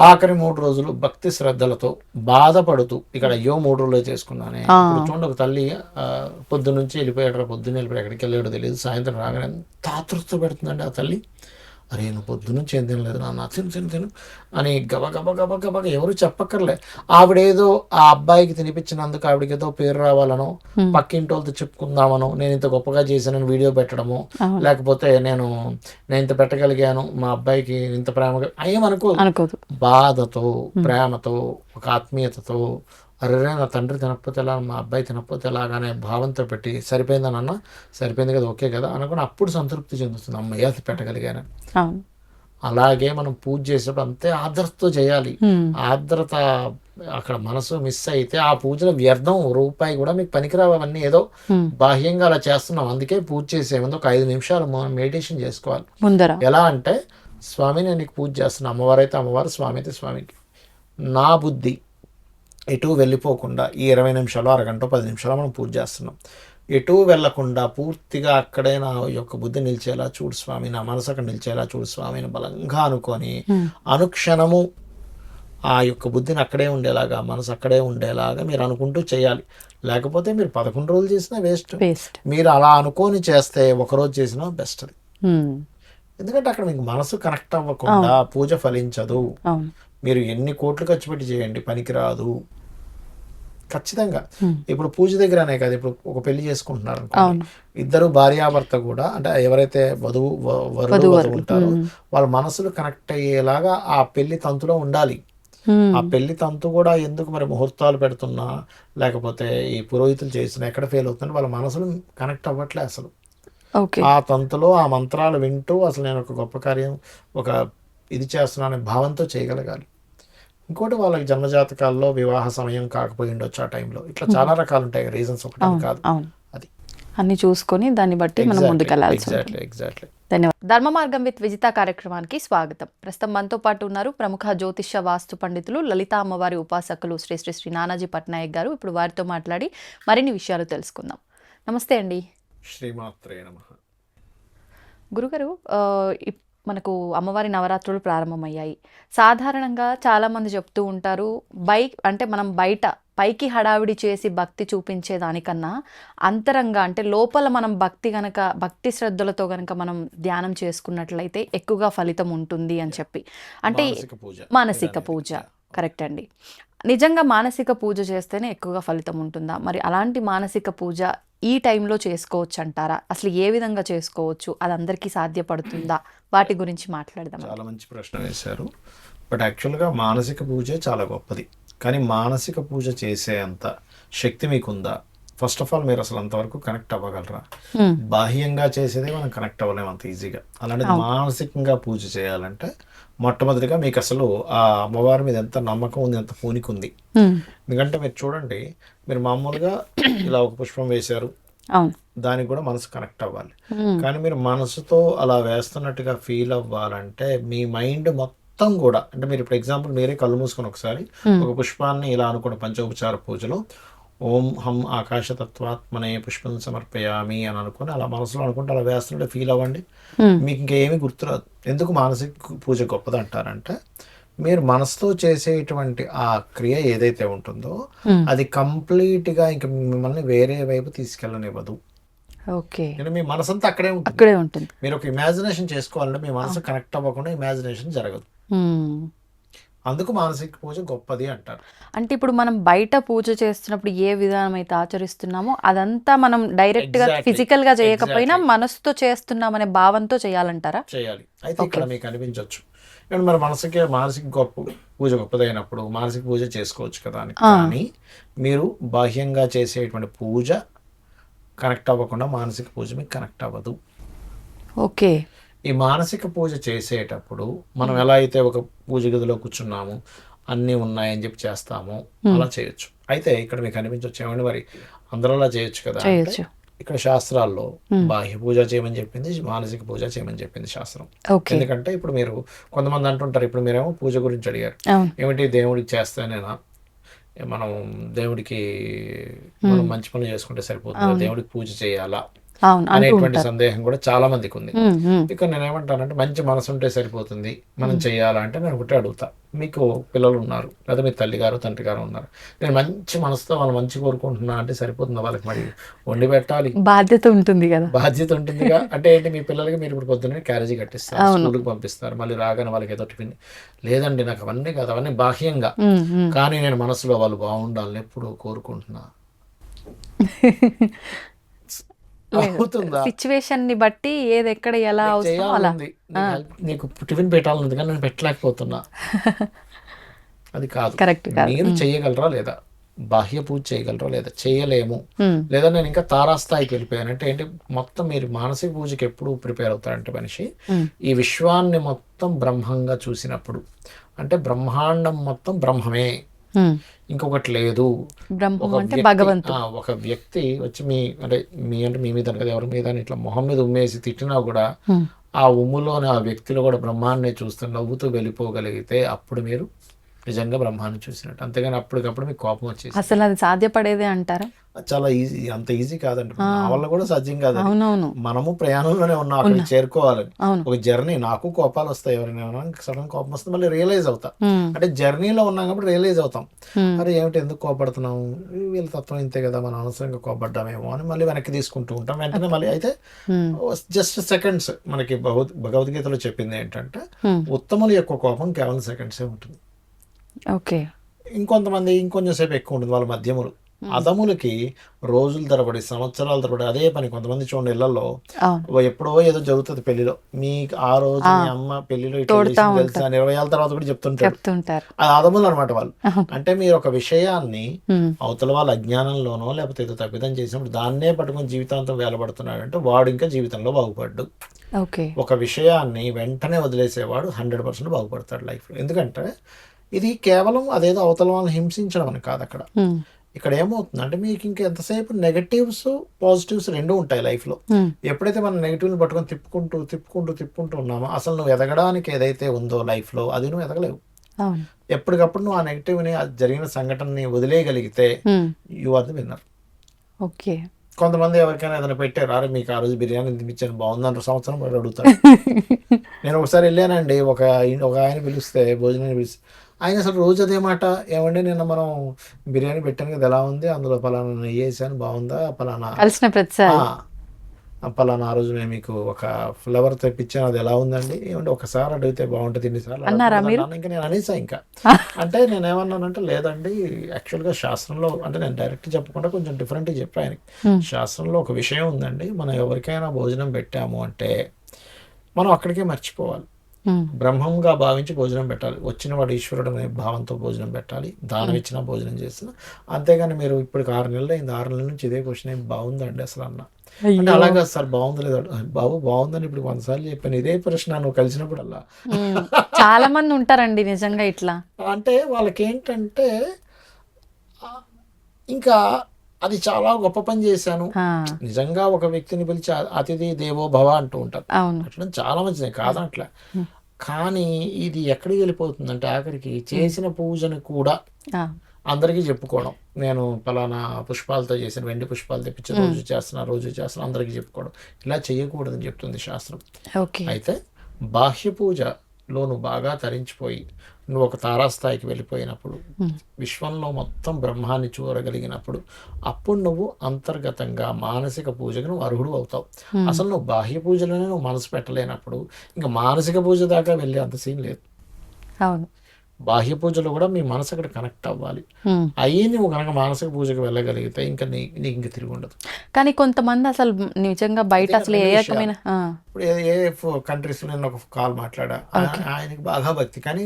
ఆఖరి 3 రోజులు భక్తి శ్రద్ధలతో బాధపడుతూ, ఇక్కడ అయ్యో 3 రోజులు చేసుకున్నానే. ఇప్పుడు చూడండి, ఒక తల్లి పొద్దున్న నుంచి వెళ్ళిపోయాడు, పొద్దున్న వెళ్ళిపోయి ఎక్కడికి వెళ్ళాడో తెలియదు, సాయంత్రం రాగానే ఎంత ఆతృత పెడుతుందండి ఆ తల్లి. అరే నువ్వు పొద్దున్న నుంచి ఏం తినలేదు నాన్న, తిను అని గబ గబ గబ గబ ఎవరు చెప్పక్కర్లే. ఆవిడేదో ఆ అబ్బాయికి తినిపించినందుకు ఆవిడకి ఏదో పేరు రావాలనో, పక్కింటి వాళ్ళతో చెప్పుకుందామనో, నేను ఇంత గొప్పగా చేశానని వీడియో పెట్టడము, లేకపోతే నేను ఇంత పెట్టగలిగాను మా అబ్బాయికి ఇంత ప్రేమగా ఏమనుకోదు. బాధతో, ప్రేమతో, ఒక ఆత్మీయతతో, అరే నా తండ్రి తినకపోతే ఎలా, మా అబ్బాయి తినకపోతే ఎలాగానే భావంతో పెట్టి, సరిపోయిందని అన్న, సరిపోయింది కదా, ఓకే కదా అనుకుని అప్పుడు సంతృప్తి చెందుతుంది, అమ్మయ్య అది పెట్టగలిగాను. అలాగే మనం పూజ చేసేటప్పుడు అంతే ఆర్ద్రతతో చేయాలి. ఆర్ద్రత అక్కడ మనసు మిస్ అయితే ఆ పూజలో వ్యర్థం, రూపాయి కూడా మీకు పనికిరావు. అవన్నీ ఏదో బాహ్యంగా అలా చేస్తున్నాం. అందుకే పూజ చేసే ముందు ఒక 5 నిమిషాలు మెడిటేషన్ చేసుకోవాలి ముందర. ఎలా అంటే, స్వామి నేను నీకు పూజ చేస్తున్నా, అమ్మవారు అయితే అమ్మవారు, స్వామి అయితే స్వామికి, నా బుద్ధి ఎటు వెళ్ళిపోకుండా ఈ 20 నిమిషాలు, అరగంట, 10 నిమిషాలు మనం పూజ చేస్తున్నాం, ఎటు వెళ్లకుండా పూర్తిగా అక్కడే నా యొక్క బుద్ధి నిలిచేలా చూడు స్వామి, నా మనసు అక్కడ నిలిచేలా చూడు స్వామిని బలంగా అనుకొని అనుక్షణము ఆ యొక్క బుద్ధిని అక్కడే ఉండేలాగా, మనసు అక్కడే ఉండేలాగా మీరు అనుకుంటూ చేయాలి. లేకపోతే మీరు 11 రోజులు చేసినా వేస్ట్. మీరు అలా అనుకొని చేస్తే ఒకరోజు చేసినా బెస్ట్. అది ఎందుకంటే అక్కడ మీకు మనసు కనెక్ట్ అవ్వకుండా పూజ ఫలించదు. అవును. మీరు ఎన్ని కోట్లు ఖర్చు పెట్టి చేయండి పనికిరాదు ఖచ్చితంగా. ఇప్పుడు పూజ దగ్గర అనే కాదు, ఇప్పుడు ఒక పెళ్లి చేసుకుంటున్నారు అనుకోండి, ఇద్దరు భార్యాభర్త కూడా అంటే ఎవరైతే వధువు ఉంటారో వాళ్ళ మనసులు కనెక్ట్ అయ్యేలాగా ఆ పెళ్లి తంతులో ఉండాలి. ఆ పెళ్లి తంతు కూడా ఎందుకు మరి ముహూర్తాలు పెడుతున్నా లేకపోతే ఈ పురోహితులు చేస్తున్నా ఎక్కడ ఫెయిల్ అవుతుందంటే వాళ్ళ మనసులు కనెక్ట్ అవ్వట్లే అసలు. ఆ తంతులో ఆ మంత్రాలు వింటూ అసలు నేను ఒక గొప్ప కార్యం ఒక ఇది చేస్తున్నాను అనే భావంతో చేయగలగాలి. ఇంకోటి వాళ్ళకి జన్మజాతకాల్లో వివాహ సమయం కాకపోయి ఉండొచ్చు ఆ టైంలో. ఇట్లా చాలా రకాలు ఉంటాయి రీజన్స్, ఒకటి కాదు. అది అన్ని చూసుకొని దాన్ని బట్టి మనం ముందుకెళ్ళాలి. ఎగ్జాక్ట్లీ. ధన్యవాదాలు. ధర్మ మార్గం విత్ విజిత కార్యక్రమానికి స్వాగతం. ప్రస్తుతం మనతో పాటు ఉన్నారు ప్రముఖ జ్యోతిష్య వాస్తు పండితులు, లలితా అమ్మవారి ఉపాసకులు శ్రీ శ్రీ శ్రీ నానాజీ పట్నాయక్ గారు. ఇప్పుడు వారితో మాట్లాడి మరిన్ని విషయాలు తెలుసుకుందాం. నమస్తే అండి. శ్రీమాత్రే నమః. గురుగారు, మనకు అమ్మవారి నవరాత్రులు ప్రారంభమయ్యాయి. సాధారణంగా చాలామంది చెప్తూ ఉంటారు, అంటే మనం బయట పైకి హడావిడి చేసి భక్తి చూపించే దానికన్నా అంతరంగా అంటే లోపల మనం భక్తి శ్రద్ధలతో గనక మనం ధ్యానం చేసుకున్నట్లయితే ఎక్కువగా ఫలితం ఉంటుంది అని చెప్పి. అంటే మానసిక పూజ కరెక్ట్ అండి. నిజంగా మానసిక పూజ చేస్తేనే ఎక్కువగా ఫలితం ఉంటుందా? మరి అలాంటి మానసిక పూజ ఈ టైంలో చేసుకోవచ్చు అంటారా? అసలు ఏ విధంగా చేసుకోవచ్చు? అది అందరికీ సాధ్యపడుతుందా? వాటి గురించి మాట్లాడదాం. చాలా మంచి ప్రశ్న వేశారు. బట్ యాక్చువల్గా మానసిక పూజే చాలా గొప్పది. కానీ మానసిక పూజ చేసే అంత శక్తి మీకుందా? ఫస్ట్ ఆఫ్ ఆల్ మీరు అసలు అంతవరకు కనెక్ట్ అవ్వగలరా? బాహ్యంగా చేసేదే మనం కనెక్ట్ అవ్వలేము అంత ఈజీగా. అలాంటిది మానసికంగా పూజ చేయాలంటే మొట్టమొదటిగా మీకు అసలు ఆ అమ్మవారి మీద ఎంత నమ్మకం ఉంది, ఎంత పూనిక ఉంది. ఎందుకంటే మీరు చూడండి, మీరు మామూలుగా ఇలా ఒక పుష్పం వేశారు, దానికి కూడా మనసు కనెక్ట్ అవ్వాలి. కానీ మీరు మనసుతో అలా వేస్తున్నట్టుగా ఫీల్ అవ్వాలంటే మీ మైండ్ మొత్తం కూడా, అంటే మీరు ఇప్పుడు ఎగ్జాంపుల్ మీరే కళ్ళు మూసుకొని ఒకసారి ఒక పుష్పాన్ని ఇలా అనుకోండి, పంచోపచార పూజలో ఓం హం ఆకాశతత్వాత్మనే పుష్పం సమర్పయామి అని అనుకుని అలా మనసులో అనుకుంటే అలా వేస్తుంటే ఫీల్ అవ్వండి. మీకు ఇంకేమీ గుర్తురాదు. ఎందుకు మానసిక పూజ గొప్పది అంటారంటే, మీరు మనసుతో చేసేటువంటి ఆ క్రియ ఏదైతే ఉంటుందో అది కంప్లీట్గా ఇంకా మిమ్మల్ని వేరే వైపు తీసుకెళ్ళనివ్వదు. మీ మనసంతా అక్కడే ఉంటుంది. మీరు ఒక ఇమాజినేషన్ చేసుకోవాలంటే మీ మనసు కనెక్ట్ అవ్వకుండా ఇమాజినేషన్ జరగదు. అందుకు మానసిక పూజ గొప్పది అంటారు. అంటే ఇప్పుడు మనం బయట పూజ చేస్తున్నప్పుడు ఏ విధానం అయితే ఆచరిస్తున్నామో అదంతా మనం డైరెక్ట్ గా ఫిజికల్ గా చేయకపోయినా మనసుతో చేస్తున్నామనే భావంతో చేయాలంటారా? చేయాలి. అయితే ఇక్కడ మీకు అనిపించవచ్చు మరి మానసిక పూజ గొప్పదైనప్పుడు మానసిక పూజ చేసుకోవచ్చు కదా అని. కానీ మీరు బాహ్యంగా చేసేటువంటి పూజ కనెక్ట్ అవ్వకుండా మానసిక పూజ మీకు కనెక్ట్ అవ్వదు. ఓకే. ఈ మానసిక పూజ చేసేటప్పుడు మనం ఎలా అయితే ఒక పూజ గదిలో కూర్చున్నాము, అన్నీ ఉన్నాయని చెప్పి చేస్తాము, అలా చేయొచ్చు. అయితే ఇక్కడ మీకు అనిపించవచ్చు, ఏమండి మరి అందరూ అలా చేయొచ్చు కదా అంటే, ఇక్కడ శాస్త్రాల్లో బాహ్య పూజ చేయమని చెప్పింది, మానసిక పూజ చేయమని చెప్పింది శాస్త్రం. ఎందుకంటే ఇప్పుడు మీరు కొంతమంది అంటుంటారు, ఇప్పుడు మీరేమో పూజ గురించి అడిగారు, ఏమిటి దేవుడికి చేస్తానేనా, మనం దేవుడికి మనం మంచి పనులు చేసుకుంటే సరిపోతుంది, దేవుడికి పూజ చేయాలా అనేటువంటి సందేహం కూడా చాలా మందికి ఉంది. ఇక నేనేమంటానంటే, మంచి మనసు ఉంటే సరిపోతుంది, మనం చెయ్యాలంటే నేను ఒకటే అడుగుతా, మీకు పిల్లలు ఉన్నారు లేదా మీ తల్లి గారు తండ్రి గారు ఉన్నారు, నేను మంచి మనసుతో వాళ్ళు మంచి కోరుకుంటున్నా అంటే సరిపోతుంది? వాళ్ళకి మరి వండి పెట్టాలి, బాధ్యత ఉంటుందిగా. అంటే ఏంటి, మీ పిల్లలకి మీరు ఇప్పుడు పొద్దున్నే క్యారేజీ కట్టిస్తారు, స్కూల్కి పంపిస్తారు, మళ్ళీ రాగానే వాళ్ళకి ఏదో టిఫిన్. లేదండి, నాకు అవన్నీ కాదు, అవన్నీ బాహ్యంగా, కానీ నేను మనసులో వాళ్ళు బాగుండాలని ఎప్పుడు కోరుకుంటున్నా. సిచ్యువేషన్ ని బట్టి ఏది ఎక్కడ ఎలా అవసరం, నీకు టిఫిన్ పెట్టాలన్నది కానీ నేను పెట్టలేకపోతున్నా, అది కాదు. మీరు చేయగలరా లేదా, బాహ్య పూజ చేయగలరా లేదా, చేయలేము, లేదా నేను ఇంకా తారాస్థాయికి వెళ్ళిపోయాను అంటే ఏంటి, మొత్తం మీరు మానసిక పూజకి ఎప్పుడు ప్రిపేర్ అవుతారంటే మనిషి ఈ విశ్వాన్ని మొత్తం బ్రహ్మంగా చూసినప్పుడు, అంటే బ్రహ్మాండం మొత్తం బ్రహ్మమే, ఇంకొకటి లేదు. ఒక వ్యక్తి వచ్చి మీ మీద కదా ఎవరి మీద ఇట్లా మొహం మీద ఉమ్మేసి తిట్టినా కూడా ఆ ఉమ్ములోని ఆ వ్యక్తిలో కూడా బ్రహ్మాండే చూస్తూ నవ్వుతూ వెళ్ళిపోగలిగితే అప్పుడు మీరు నిజంగా బ్రహ్మాన్ని చూసినట్టు. అంతేగాని అప్పటికప్పుడు మీకు కోపం వచ్చేసి అసలు అది సాధ్యపడేదే అంటారా? చాలా ఈజీ, అంత ఈజీ కాదండి. నా వల్ల కూడా సాధ్యం కాదు. అవునవును. మనము ప్రయాణంలోనే ఉన్నాం, అక్కడికి చేరుకోవాలని. అవును. ఒక జర్నీ, నాకు కోపాలు వస్తాయి, ఎవరైనా సడన్ కోపం వస్తే మళ్ళీ రియలైజ్ అవుతా. ఉమ్, అంటే జర్నీలో ఉన్నాం కాబట్టి రియలైజ్ అవుతాం, ఉమ్, అరే ఏమిటి ఎందుకు కోపడుతున్నాం, వీళ్ళ తత్వం ఇంతే కదా, మనం అనవసరంగా కోపడ్డామేమో అని మళ్ళీ వెనక్కి తీసుకుంటూ ఉంటాం. వెంటనే మళ్ళీ అయితే ఉమ్, జస్ట్ సెకండ్స్. మనకి భగవద్గీతలో చెప్పింది ఏంటంటే ఉమ్. ఉత్తముల యొక్క కోపం కేవలం సెకండ్సే ఉంటుంది. ఓకే. ఇంకొంతమంది ఇంకొంచెం సేపు ఎక్కువ ఉంటుంది, వాళ్ళ మధ్యములు. అదములకి రోజుల తరబడి, సంవత్సరాల తరబడి అదే పని. కొంతమంది చూడండి ఇళ్లలో అవును. ఎప్పుడో ఏదో జరుగుతుంది పెళ్లిలో, మీకు ఆ రోజు మీ అమ్మ పెళ్లిలో ఇట్లా చేసింది తెలుసా అని 20 ఏళ్ళ తర్వాత కూడా చెప్తుంటారు. చెప్తుంటారు. అది అదములు అనమాట వాళ్ళు. అంటే మీరు ఒక విషయాన్ని ఉమ్, అవతల వాళ్ళ అజ్ఞానంలోనో లేకపోతే ఏదో తప్పిదం చేసినప్పుడు దాన్నే పట్టుకొని జీవితాంతం వేలబడుతున్నాడంటే వాడు ఇంకా జీవితంలో బాగుపడ్డు. ఓకే. ఒక విషయాన్ని వెంటనే వదిలేసేవాడు 100% బాగుపడతాడు లైఫ్లో. ఎందుకంటే ఇది కేవలం అదేదో అవతల వాళ్ళని హింసించడం అని కాదు అక్కడ. ఉమ్, ఇక్కడ ఏమవుతుందంటే మీకు ఇంకా ఎంతసేపు నెగటివ్స్ పాజిటివ్స్ రెండూ ఉంటాయి లైఫ్లో. ఉమ్, ఎప్పుడైతే మనం నెగిటివ్ని పట్టుకొని తిప్పుకుంటూ ఉన్నామో అసలు నువ్వు ఎదగడానికి ఏదైతే ఉందో లైఫ్లో అది నువ్వు ఎదగలేవు. అవును. ఎప్పటికప్పుడు నువ్వు ఆ నెగిటివ్ని, అది జరిగిన సంఘటనని వదిలేయగలిగితే um, you are the winner. Okay. కొంతమంది ఎవరికైనా ఏదైనా పెట్టారు, అరే మీకు ఆ రోజు బిర్యానీ తినిపించాను బాగుందని సంవత్సరం పాటు అడుగుతారు. నేను ఒకసారి వెళ్ళానండి, ఒక ఆయన పిలిస్తే, భోజనాన్ని పిలిస్తే, ఆయన అసలు రోజు అదే మాట, ఏమండి నిన్న మనం బిర్యానీ పెట్టాను కదా ఎలా ఉంది, అందులో పలానా నెయ్యి వేసాను బాగుందా, పలానా కలిసిన ప్రతిసారి పలానా ఆ రోజు నేను మీకు ఒక ఫ్లేవర్ తెప్పించాను అది ఎలా ఉందండి, ఏమంటే ఒకసారి అడిగితే బాగుంటుంది, ఇన్నిసార్లు అన్నారా మీరు? ఇంకా నేను అనేసా ఇంకా. అంటే నేను ఏమన్నానంటే లేదండి, యాక్చువల్గా శాస్త్రంలో, అంటే నేను డైరెక్ట్ చెప్పకుండా కొంచెం డిఫరెంట్గా చెప్పాను ఆయనకి. శాస్త్రంలో ఒక విషయం ఉందండి, మనం ఎవరికైనా భోజనం పెట్టాము అంటే మనం అక్కడికే మర్చిపోవాలి, బ్రహ్మంగా భావించి భోజనం పెట్టాలి. వచ్చిన వాడు ఈశ్వరుడు అనే భావంతో భోజనం పెట్టాలి, దానం ఇచ్చినా భోజనం చేస్తున్నా. అంతేగాని మీరు ఇప్పటికి 6 నెలలు అయింది, 6 నెలల నుంచి ఇదే క్వశ్చన్ ఏం బాగుందండి అసలు అన్న అంటే అలాగా సార్ బాగుంది లేదు బాబు, బాగుందని ఇప్పుడు 100 సార్లు చెప్పాను, ఇదే ప్రశ్న నువ్వు కలిసినప్పుడల్లా. చాలా మంది ఉంటారండి నిజంగా ఇట్లా. అంటే వాళ్ళకి ఏంటంటే ఇంకా అది చాలా గొప్ప పని చేశాను. నిజంగా ఒక వ్యక్తిని పిలిచి అతిథి దేవో భవ అంటూ ఉంటారు, అట్లా చాలా మంచిది కాదనట్లే. కానీ ఇది ఎక్కడికి వెళ్ళిపోతుందంటే ఆఖరికి చేసిన పూజను కూడా అందరికీ చెప్పుకోవడం, నేను పలానా పుష్పాలతో చేసిన, వెండి పుష్పాలు తెప్పించి రోజు చేస్తున్నా అందరికీ చెప్పుకోవడం, ఇలా చేయకూడదని చెప్తుంది శాస్త్రం. అయితే బాహ్య పూజలో నువ్వు బాగా తరించిపోయి నువ్వు ఒక తారాస్థాయికి వెళ్ళిపోయినప్పుడు, విశ్వంలో మొత్తం బ్రహ్మాన్ని చూడగలిగినప్పుడు, అప్పుడు నువ్వు అంతర్గతంగా మానసిక పూజకు నువ్వు అర్హుడు అవుతావు. అసలు నువ్వు బాహ్య పూజలోనే నువ్వు మనసు పెట్టలేనప్పుడు ఇంకా మానసిక పూజ దాకా వెళ్ళే అంత సీన్ లేదు. అవును. బాహ్య పూజలో కూడా మీ మనసు అక్కడ కనెక్ట్ అవ్వాలి. అయ్యి నువ్వు కనుక మానసిక పూజకు వెళ్ళగలిగితే ఇంకా నీకు ఇంక తిరిగి ఉండదు. కానీ కొంతమంది అసలు నిజంగా బయట అసలు ఏ రకమైన, ఇప్పుడు ఏ కంట్రీస్లో నేను ఒక కాల్ మాట్లాడా, ఆయనకి బాగా భక్తి, కానీ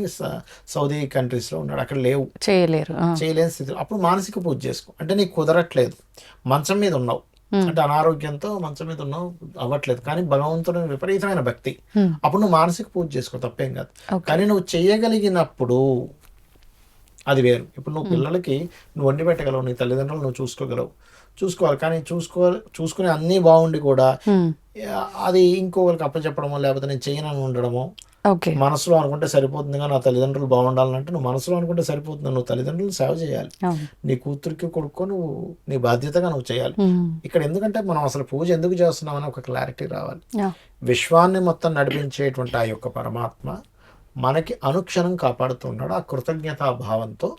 సౌదీ కంట్రీస్లో ఉన్నాడు, అక్కడ లేవు, చేయలేని స్థితిలో. అప్పుడు మానసిక పూజ చేసుకో. అంటే నీకు కుదరట్లేదు, మంచం మీద ఉన్నావు, అంటే అనారోగ్యంతో మంచం మీద ఉన్నావు, అవ్వట్లేదు, కానీ భగవంతుడు విపరీతమైన భక్తి, అప్పుడు నువ్వు మానసిక పూజ చేసుకో, తప్పేం కాదు. కానీ నువ్వు చేయగలిగినప్పుడు అది వేరు. ఇప్పుడు నువ్వు పిల్లలకి నువ్వు వండి పెట్టగలవు, నీ తల్లిదండ్రులు నువ్వు చూసుకోవాలి, కానీ చూసుకునే అన్నీ బాగుండి కూడా అది ఇంకొకరికి అప్పచెప్పడమో లేకపోతే నేను చేయనని ఉండడమో, మనసులో అనుకుంటే సరిపోతుంది, నా తల్లిదండ్రులు బాగుండాలంటే నువ్వు మనసులో అనుకుంటే సరిపోతుంది, నువ్వు తల్లిదండ్రులు సేవ చేయాలి, నీ కూతురికి కొడుకో నువ్వు నీ బాధ్యతగా నువ్వు చేయాలి. ఇక్కడ ఎందుకంటే మనం అసలు పూజ ఎందుకు చేస్తున్నామని ఒక క్లారిటీ రావాలి. విశ్వాన్ని మొత్తం నడిపించేటువంటి ఆ యొక్క పరమాత్మ మనకి అనుక్షణం కాపాడుతున్నాడు. ఆ కృతజ్ఞతా భావంతో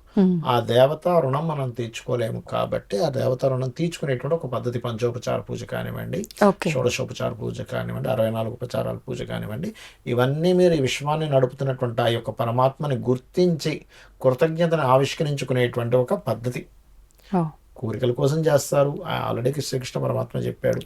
ఆ దేవతా రుణం మనం తీర్చుకోలేము కాబట్టి ఆ దేవతా రుణం తీర్చుకునేటువంటి ఒక పద్ధతి, పంచోపచార పూజ కానివ్వండి, షోడశోపచార పూజ కానివ్వండి, 64 ఉపచారాల పూజ కానివ్వండి, ఇవన్నీ మీరు ఈ విశ్వాన్ని నడుపుతున్నటువంటి ఆ యొక్క పరమాత్మని గుర్తించి కృతజ్ఞతను ఆవిష్కరించుకునేటువంటి ఒక పద్ధతి. కోరికల కోసం చేస్తారు, ఆల్రెడీ శ్రీకృష్ణ పరమాత్మ చెప్పాడు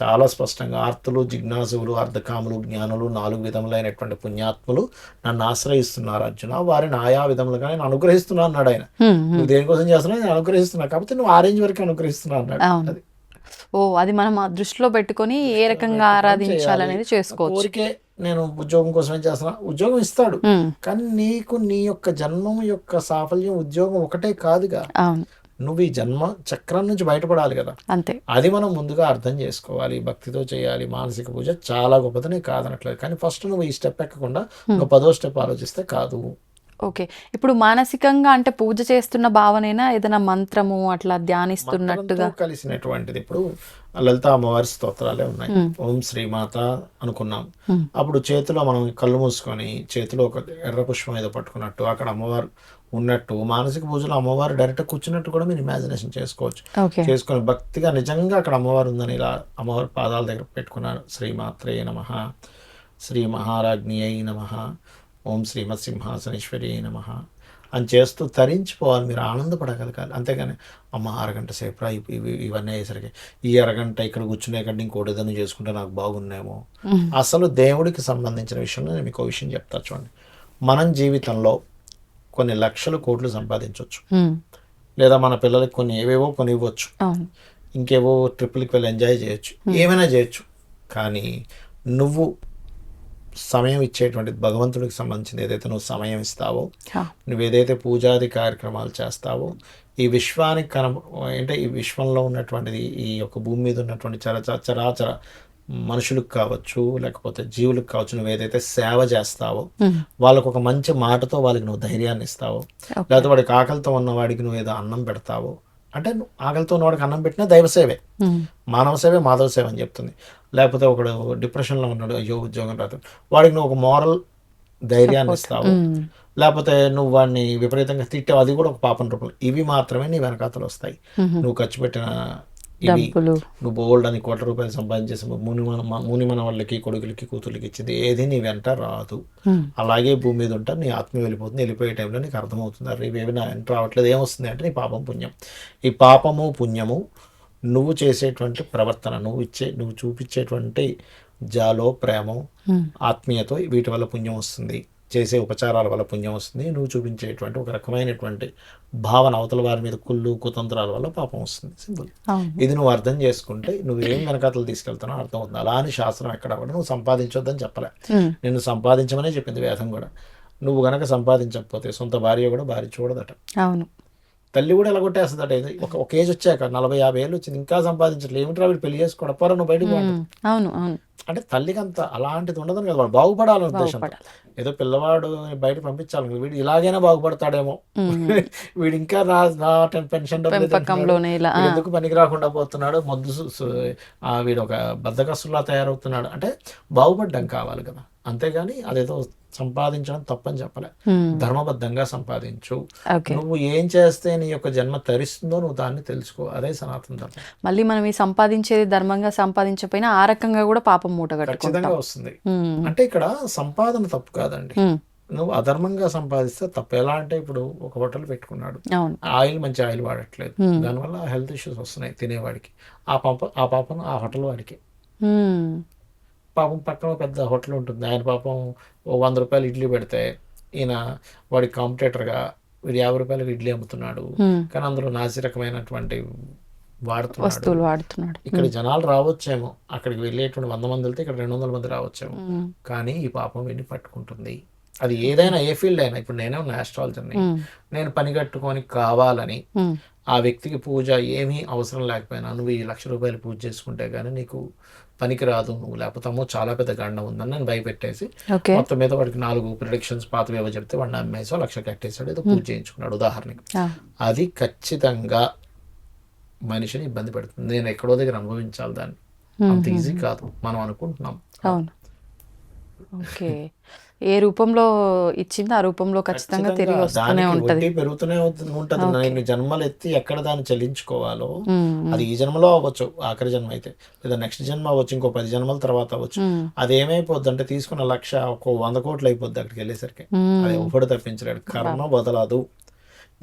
చాలా స్పష్టంగా, ఆర్తులు, జిజ్ఞాసులు, అర్ధకాములు, జ్ఞానులు, 4 విధములైనటువంటి పుణ్యాత్ములు నన్ను ఆశ్రయిస్తున్నారు అర్జున, వారిని ఆయా విధములుగా నేను అనుగ్రహిస్తున్నా అన్నాడు ఆయన. నువ్వు దేనికోసం చేస్తున్నావు, నేను అనుగ్రహిస్తున్నా, కాబట్టి నువ్వు ఆ రేంజ్ వరకు అనుగ్రహిస్తున్నా అన్నాడు. అది అది మనం దృష్టిలో పెట్టుకొని ఏ రకంగా ఆరాధించాలనేది చేసుకోవచ్చు. కోరికే నేను ఉద్యోగం కోసమే చేస్తున్నా, ఉద్యోగం ఇస్తాడు, కానీ నీకు నీ యొక్క జన్మం యొక్క సాఫల్యం ఉద్యోగం ఒకటే కాదుగా, నువ్వు ఈ జన్మ చక్రం నుంచి బయటపడాలి కదా, అంతే. అది మనం ముందుగా అర్థం చేసుకోవాలి, భక్తితో చేయాలి. మానసిక పూజ చాలా గొప్పదని కాదనట్లేదు, కానీ ఫస్ట్ నువ్వు ఈ స్టెప్ ఎక్కకుండా నువ్వు 10వ స్టెప్ ఆలోచిస్తే కాదు. ఓకే. ఇప్పుడు మానసికంగా అంటే పూజ చేస్తున్న భావనేనా ఏదైనా మంత్రము అట్లా మంత్రంతో ధ్యానిస్తున్నట్టుగా? కలిసినటువంటిది. ఇప్పుడు లలిత అమ్మవారి స్తోత్రాలే ఉన్నాయి. ఓం శ్రీమాత అనుకున్నాం. అప్పుడు చేతిలో మనం కళ్ళు మూసుకొని చేతిలో ఒక ఎర్ర పుష్పం ఏదో పట్టుకున్నట్టు అక్కడ అమ్మవారు ఉన్నట్టు మానసిక పూజలో అమ్మవారు డైరెక్ట్ కూర్చున్నట్టు కూడా మీరు ఇమాజినేషన్ చేసుకోవచ్చు. ఓకే. చేసుకొని భక్తిగా నిజంగా అక్కడ అమ్మవారు ఉందని ఇలా అమ్మవారి పాదాల దగ్గర పెట్టుకున్నారు. శ్రీమాత్రే నమః, శ్రీ మహారాజ్ఞి అయి నమః, ఓం శ్రీమత్ సింహాసనేశ్వరి నమః అని చేస్తూ తరించిపోవాలి. మీరు ఆనందపడగలగాలి. అంతేగాని అమ్మ అరగంట సేపు ఇవన్నీ అయ్యేసరికి ఈ అరగంట ఇక్కడ కూర్చునే కంటే ఇంకోటి ఏదైనా చేసుకుంటే నాకు బాగున్నేమో. అసలు దేవుడికి సంబంధించిన విషయంలో నేను మీకు విషయం చెప్తా చూడండి. మనం జీవితంలో కొన్ని లక్షల కోట్లు సంపాదించవచ్చు, లేదా మన పిల్లలకి కొన్ని ఏవేవో కొని ఇవ్వచ్చు, ఇంకేవో ట్రిప్పులకి వెళ్ళి ఎంజాయ్ చేయొచ్చు, ఏమైనా చేయొచ్చు. కానీ నువ్వు సమయం ఇచ్చేటువంటి భగవంతుడికి సంబంధించింది ఏదైతే నువ్వు సమయం ఇస్తావో, నువ్వు ఏదైతే పూజాది కార్యక్రమాలు చేస్తావో, ఈ విశ్వానికి అంటే ఈ విశ్వంలో ఉన్నటువంటిది ఈ యొక్క భూమి మీద ఉన్నటువంటి చరాచర మనుషులకు కావచ్చు లేకపోతే జీవులకు కావచ్చు, నువ్వు ఏదైతే సేవ చేస్తావో వాళ్ళకు ఒక మంచి మాటతో వాళ్ళకి నువ్వు ధైర్యాన్ని ఇస్తావో, లేకపోతే వాడికి ఆకలితో ఉన్నవాడికి నువ్వు ఏదో అన్నం పెడతావో, అంటే నువ్వు ఆకలితో ఉన్నవాడికి అన్నం పెట్టినా దైవ సేవే, మానవ సేవే మాధవ సేవ అని చెప్తుంది. లేకపోతే ఒకడు డిప్రెషన్లో ఉన్నాడు, అయ్యో ఉద్యోగం రాదు, వాడికి నువ్వు ఒక మోరల్ ధైర్యాన్ని ఇస్తావు, లేకపోతే నువ్వు వాడిని విపరీతంగా తిట్టావు, అది కూడా ఒక పాపం రూపంలో. ఇవి మాత్రమే నీ వెనకాతలు వస్తాయి. నువ్వు ఖర్చు పెట్టిన ఇవి నువ్వు బోల్డ్ అని కోట్ల రూపాయలు సంపాదించేసి ముని మన వాళ్ళకి కొడుకులకి కూతుర్లకి ఇచ్చింది ఏది నీ వెంట రాదు. అలాగే భూమి మీద ఉంటా నీ ఆత్మ వెళ్ళిపోతుంది. వెళ్ళిపోయే టైంలో నీకు అర్థమవుతుంది, అరే ఇవేవి నా వెంట రావట్లేదు, ఏమొస్తుంది అంటే నీ పాపం పుణ్యం. ఈ పాపము పుణ్యము నువ్వు చేసేటువంటి ప్రవర్తన, నువ్వు చూపించేటువంటి జాలో ప్రేమో ఆత్మీయతో వీటి వల్ల పుణ్యం వస్తుంది. చేసే ఉపచారాల వల్ల పుణ్యం వస్తుంది. నువ్వు చూపించేటువంటి ఒక రకమైనటువంటి భావన అవతల వారి మీద కుళ్ళు కుతంత్రాల వల్ల పాపం వస్తుంది. సింపుల్. ఇది నువ్వు అర్థం చేసుకుంటే నువ్వు ఏం వెనకాతలు తీసుకెళ్తానో అర్థం అవుతుంది. అలా అని శాస్త్రం ఎక్కడ కూడా నువ్వు సంపాదించొద్దని చెప్పలే, నిన్ను సంపాదించమనే చెప్పింది వేదం కూడా. నువ్వు గనక సంపాదించకపోతే సొంత భార్య కూడా భార్య చూడదట. అవును. తల్లి కూడా ఎలా కొట్టేస్తుందట. ఇది ఒక ఏజ్ వచ్చాక 40-50 ఏళ్ళు వచ్చింది ఇంకా సంపాదించట్లేదు, ఏమిట్రా వీడు పెళ్లి చేసుకోవడం పోరా నువ్వు బయటకు పోండి. అవును అవును. అంటే తల్లికి అంత అలాంటిది ఉండదని కదా, వాడు బాగుపడాలనే ఉద్దేశం. ఏదో పిల్లవాడు బయట పంపించాలి, వీడు ఇలాగైనా బాగుపడతాడేమో, వీడు ఇంకా నా పెన్షన్ ఎందుకు పనికి రాకుండా పోతున్నాడు, వీడు ఒక బద్దకస్తులా తయారవుతున్నాడు అంటే బాగుపడ్డం కావాలి కదా. అంతేగాని అదేదో సంపాదించడం తప్పని చెప్పలే, ధర్మబద్ధంగా సంపాదించు. నువ్వు ఏం చేస్తే నీ యొక్క జన్మ తరిస్తుందో నువ్వు దాన్ని తెలుసుకో, అదే సనాతన ధర్మం. మళ్ళీ మనం ఈ సంపాదించేది ధర్మంగా సంపాదించకపోయినా ఆ రకంగా కూడా పాపం మూట ఖచ్చితంగా వస్తుంది. అంటే ఇక్కడ సంపాదన తప్పు కాదండి, నువ్వు అధర్మంగా సంపాదిస్తే తప్పు. ఎలా అంటే ఇప్పుడు ఒక హోటల్ పెట్టుకున్నాడు, ఆయిల్ మంచి ఆయిల్ వాడట్లేదు, దానివల్ల హెల్త్ ఇష్యూస్ వస్తున్నాయి తినేవాడికి. ఆ పాపం ఆ హోటల్ వాడికి. పాపం పక్కన పెద్ద హోటల్ ఉంటుంది, ఆయన పాపం 100 రూపాయలు ఇడ్లీ పెడితే ఈయన వాడికి కాంపిటేటర్గా వీడు 50 రూపాయలకు ఇడ్లీ అమ్ముతున్నాడు, కానీ అందులో నాసి రకమైనటువంటి వాడుతున్నాడు. ఇక్కడ జనాలు రావచ్చేమో, అక్కడికి వెళ్ళేటువంటి 100 మంది వెళ్తే ఇక్కడ 200 మంది రావచ్చేమో, కానీ ఈ పాపం వీడిని పట్టుకుంటుంది. అది ఏదైనా ఏ ఫీల్డ్ అయినా. ఇప్పుడు నేనే ఉన్న ఆస్ట్రాలజర్ని, నేను పని కట్టుకొని కావాలని ఆ వ్యక్తికి పూజ ఏమీ అవసరం లేకపోయినా నువ్వు ఈ 1,00,000 రూపాయలు పూజ చేసుకుంటే కానీ నీకు పనికి రాదు, నువ్వు లేకపోతే అమ్మో చాలా పెద్ద గండం ఉందని నేను భయపెట్టేసి మొత్తం మీద వాడికి 4 ప్రిడిక్షన్స్ పాతవి ఏవో చెప్తే వాడిని అమ్మేసో 1,00,000 కట్టేసాడు, ఏదో పూజ చేయించుకున్నాడు ఉదాహరణకి. అది ఖచ్చితంగా మనిషిని ఇబ్బంది పెడుతుంది. నేను ఎక్కడో దగ్గర అనుభవించాలి దాన్ని, అంత ఈజీ కాదు మనం అనుకుంటున్నాం. ఓకే. ఏ రూపంలో ఇచ్చింది ఆ రూపంలో ఖచ్చితంగా తిరిగి వస్తూనే ఉంటది, పెరుగుతూనే ఉంటది. నేను జన్మలు ఎత్తి ఎక్కడ దాన్ని చెల్లించుకోవాలో, అది ఈ జన్మలో అవ్వచ్చు, ఆఖరి జన్మ అయితే, లేదా నెక్స్ట్ జన్మ అవ్వచ్చు, ఇంకో 10 జన్మల తర్వాత అవ్వచ్చు. అది ఏమైపోద్ది అంటే తీసుకున్న 1,00,000 ఒక 100 కోట్లు అయిపోద్ది అక్కడికి వెళ్ళేసరికి. అది ఒకటి తప్పించలేడు, కర్మ వదలదు.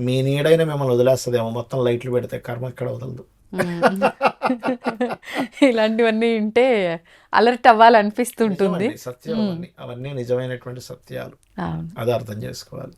మీ నీడైనా మిమ్మల్ని వదిలేస్తుందేమో, మొత్తం లైట్లు పెడితే కర్మ ఎక్కడ వదలదు. ఇలాంటివన్నీ ఉంటే అలర్ట్ అవ్వాలనిపిస్తుంటుంది. సత్యం అవన్నీ నిజమైనటువంటి సత్యాలు, అది అర్థం చేసుకోవాలి.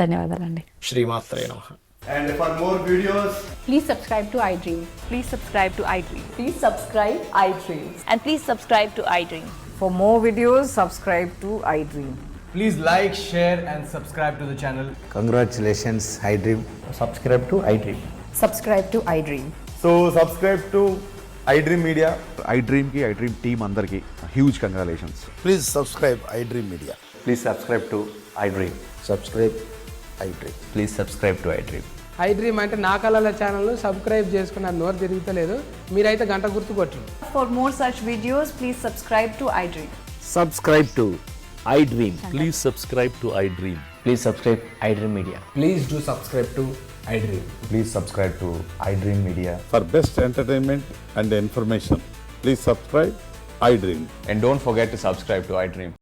ధన్యవాదాలండి. శ్రీమాత్రే నమః. And for more videos, please subscribe to iDream. Please subscribe to iDream. Please subscribe iDream. And please subscribe to iDream. For more videos, subscribe to iDream. please like, share and subscribe to the channel. Congratulations, iDream. Subscribe to iDream. Subscribe to iDream. So subscribe to iDream Media. iDream ki iDream team andarki huge congratulations. Please subscribe iDream Media. Please subscribe to iDream. Subscribe iDream. Please subscribe to iDream. I dream అంటే నా కళల channel subscribe చేసుకున్న నోరు తిరుగుతలేదు, మీరైతే గంట గుర్తు కొట్టండి. For more such videos, please subscribe to iDream. Subscribe to iDream. Please subscribe to iDream. Please subscribe iDream Media. Please do subscribe to iDream. Please subscribe to iDream Media. For best entertainment and information, please subscribe iDream. And don't forget to subscribe to iDream.